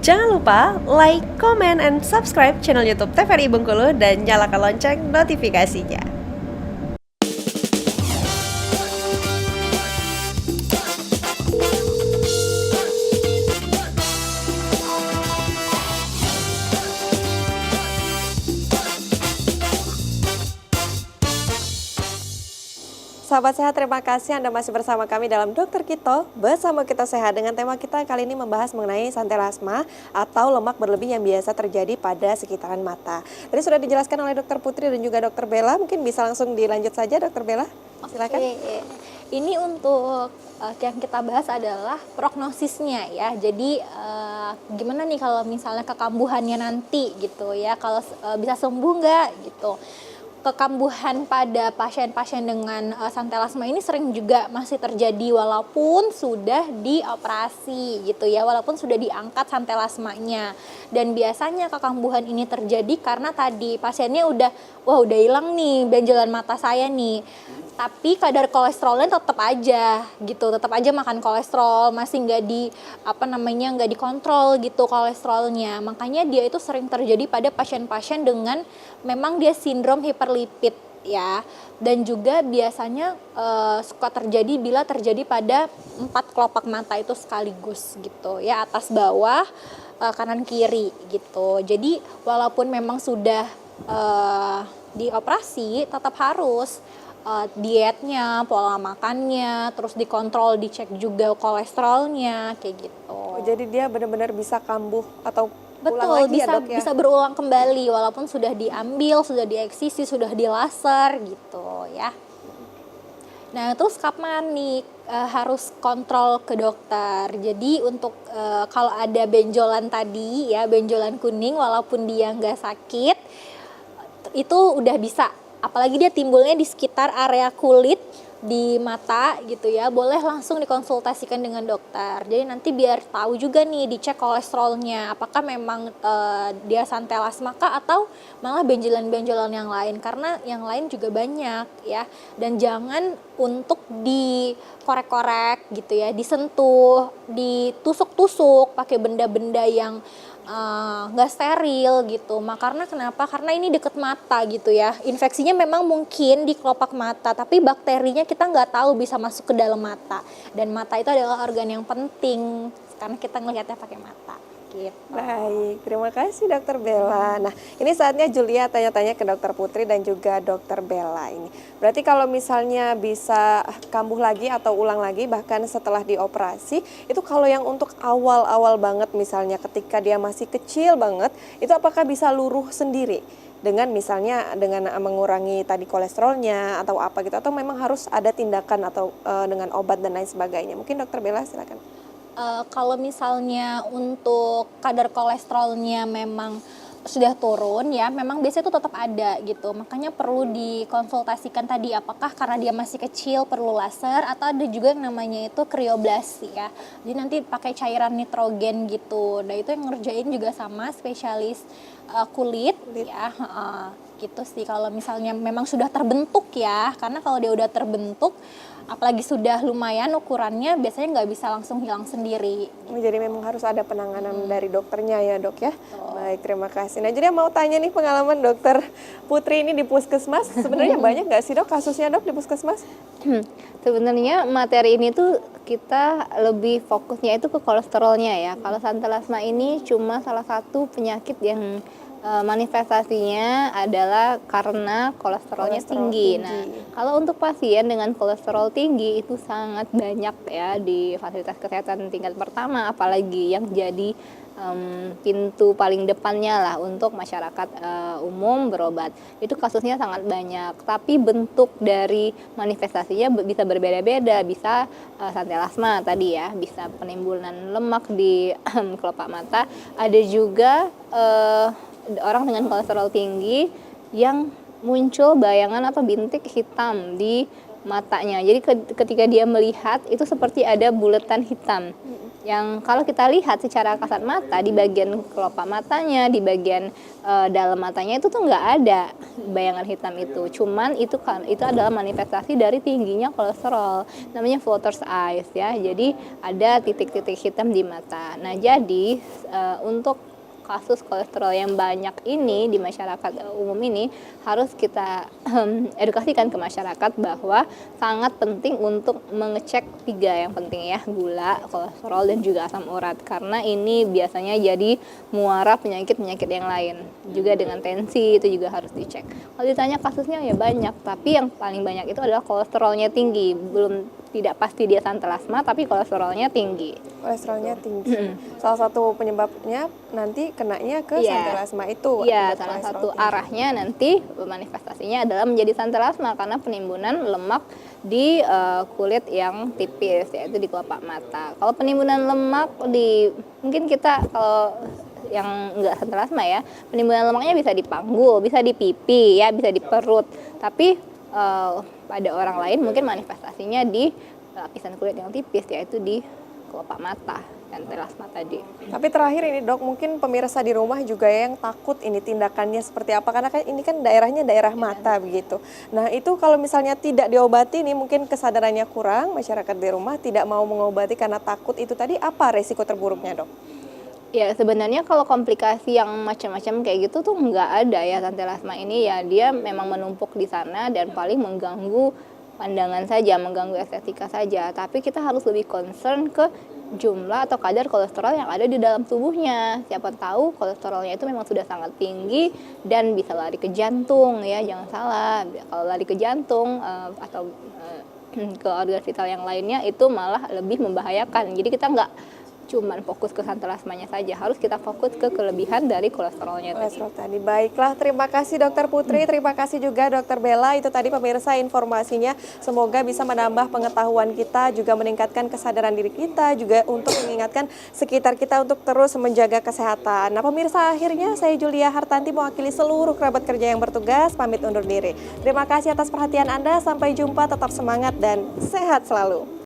Jangan lupa like, comment, and subscribe channel YouTube TVRI Bengkulu dan nyalakan lonceng notifikasinya. Sahabat sehat, terima kasih Anda masih bersama kami dalam Dokter Kito. Bersama Kita Sehat dengan tema kita kali ini membahas mengenai santelasma atau lemak berlebih yang biasa terjadi pada sekitaran mata. Tadi sudah dijelaskan oleh Dokter Putri dan juga Dokter Bella. Mungkin bisa langsung dilanjut saja Dokter Bella. Silakan. Oke. Ini untuk yang kita bahas adalah prognosisnya ya. Jadi gimana nih kalau misalnya kekambuhannya nanti gitu ya. Kalau bisa sembuh nggak gitu. Kekambuhan pada pasien-pasien dengan santelasma ini sering juga masih terjadi walaupun sudah dioperasi gitu ya, walaupun sudah diangkat santelasmanya. Dan biasanya kekambuhan ini terjadi karena tadi pasiennya udah hilang nih benjolan mata saya nih. Tapi kadar kolesterolnya tetap aja gitu, tetap aja makan kolesterol, masih nggak dikontrol gitu kolesterolnya. Makanya dia itu sering terjadi pada pasien-pasien dengan memang dia sindrom hiperlipid ya. Dan juga biasanya suka terjadi bila terjadi pada 4 kelopak mata itu sekaligus gitu ya, atas bawah, kanan kiri gitu. Jadi walaupun memang sudah dioperasi, tetap harus dietnya, pola makannya, terus dikontrol, dicek juga kolesterolnya, kayak gitu. Jadi dia benar-benar bisa kambuh atau Betul, ulang lagi bisa berulang kembali walaupun sudah diambil, sudah dieksisi, sudah dilaser gitu ya. Nah, terus kapan nih harus kontrol ke dokter? Jadi untuk kalau ada benjolan tadi ya, benjolan kuning walaupun dia nggak sakit, itu udah bisa. Apalagi dia timbulnya di sekitar area kulit di mata gitu ya, boleh langsung dikonsultasikan dengan dokter. Jadi nanti biar tahu juga nih, dicek kolesterolnya apakah memang dia santelasma kah atau malah benjolan-benjolan yang lain, karena yang lain juga banyak ya. Dan jangan untuk dikorek-korek gitu ya, disentuh, ditusuk-tusuk pakai benda-benda yang nggak steril gitu. Karena kenapa? Karena ini deket mata gitu ya. Infeksinya memang mungkin di kelopak mata, tapi bakterinya kita nggak tahu bisa masuk ke dalam mata. Dan mata itu adalah organ yang penting karena kita ngelihatnya pakai mata. Gitu. Baik, terima kasih Dokter Bella. Nah, ini saatnya Julia tanya-tanya ke Dokter Putri dan juga Dokter Bella ini. Berarti kalau misalnya bisa kambuh lagi atau ulang lagi bahkan setelah dioperasi, itu kalau yang untuk awal-awal banget misalnya ketika dia masih kecil banget, itu apakah bisa luruh sendiri? Dengan misalnya dengan mengurangi tadi kolesterolnya atau apa gitu, atau memang harus ada tindakan atau dengan obat dan lain sebagainya? Mungkin Dokter Bella silakan. Kalau misalnya untuk kadar kolesterolnya memang sudah turun ya, memang biasanya itu tetap ada gitu. Makanya perlu dikonsultasikan tadi apakah karena dia masih kecil perlu laser atau ada juga yang namanya itu krioblasi ya. Jadi nanti pakai cairan nitrogen gitu. Nah itu yang ngerjain juga sama spesialis kulit ya. Gitu sih kalau misalnya memang sudah terbentuk ya. Karena kalau dia udah terbentuk apalagi sudah lumayan ukurannya, biasanya nggak bisa langsung hilang sendiri. Jadi memang harus ada penanganan dari dokternya ya dok ya. Baik, terima kasih. Nah jadi mau tanya nih pengalaman Dokter Putri ini di puskesmas, sebenarnya banyak nggak sih dok kasusnya dok di puskesmas? Sebenarnya materi ini tuh kita lebih fokusnya itu ke kolesterolnya ya. Kalau santelasma ini cuma salah satu penyakit yang manifestasinya adalah karena kolesterolnya tinggi. Nah, kalau untuk pasien dengan kolesterol tinggi itu sangat banyak ya di fasilitas kesehatan tingkat pertama, apalagi yang jadi pintu paling depannya lah untuk masyarakat umum berobat. Itu kasusnya sangat banyak, tapi bentuk dari manifestasinya bisa berbeda-beda. Bisa santelasma tadi ya, bisa penimbunan lemak di kelopak mata. Ada juga orang dengan kolesterol tinggi yang muncul bayangan atau bintik hitam di matanya. Jadi ketika dia melihat itu seperti ada bulatan hitam yang kalau kita lihat secara kasat mata di bagian kelopak matanya, di bagian dalam matanya itu tuh nggak ada bayangan hitam itu. Cuman itu adalah manifestasi dari tingginya kolesterol, namanya floater's eyes ya. Jadi ada titik-titik hitam di mata. Nah, jadi untuk kasus kolesterol yang banyak ini di masyarakat umum ini harus kita edukasikan ke masyarakat bahwa sangat penting untuk mengecek 3 yang penting ya, gula, kolesterol, dan juga asam urat, karena ini biasanya jadi muara penyakit-penyakit yang lain. Juga dengan tensi itu juga harus dicek. Kalau ditanya kasusnya ya banyak, tapi yang paling banyak itu adalah kolesterolnya tinggi. Tidak pasti dia santelasma, tapi kolesterolnya tinggi. Kolesterolnya tinggi. Salah satu penyebabnya nanti kenanya ke santelasma itu. Iya, akibat salah kolesterol satu tinggi. arahnya nanti manifestasinya adalah menjadi santelasma karena penimbunan lemak di kulit yang tipis, yaitu di kelopak mata. Kalau penimbunan lemak mungkin kita kalau yang enggak santelasma ya, penimbunan lemaknya bisa di panggul, bisa di pipi ya, bisa di perut. Tapi pada orang lain mungkin manifestasinya di lapisan kulit yang tipis, yaitu di kelopak mata, santelasma tadi. Tapi terakhir ini dok, mungkin pemirsa di rumah juga yang takut ini tindakannya seperti apa, karena kan ini kan daerahnya daerah mata begitu. Nah itu kalau misalnya tidak diobati nih mungkin kesadarannya kurang, masyarakat di rumah tidak mau mengobati karena takut itu tadi, apa resiko terburuknya dok? Ya sebenarnya kalau komplikasi yang macam-macam kayak gitu tuh nggak ada ya. Santelasma ini ya dia memang menumpuk di sana dan paling mengganggu pandangan saja, mengganggu estetika saja. Tapi kita harus lebih concern ke jumlah atau kadar kolesterol yang ada di dalam tubuhnya. Siapa tahu kolesterolnya itu memang sudah sangat tinggi dan bisa lari ke jantung ya, jangan salah. Kalau lari ke jantung atau ke organ vital yang lainnya itu malah lebih membahayakan. Jadi kita nggak cuman fokus ke santelasmanya saja, harus kita fokus ke kelebihan dari kolesterolnya kolesterol tadi. Baiklah, terima kasih Dokter Putri, terima kasih juga Dokter Bella. Itu tadi pemirsa informasinya, semoga bisa menambah pengetahuan kita, juga meningkatkan kesadaran diri kita, juga untuk mengingatkan sekitar kita untuk terus menjaga kesehatan. Nah pemirsa, akhirnya saya Julia Hartanti mewakili seluruh kerabat kerja yang bertugas, pamit undur diri. Terima kasih atas perhatian Anda, sampai jumpa, tetap semangat dan sehat selalu.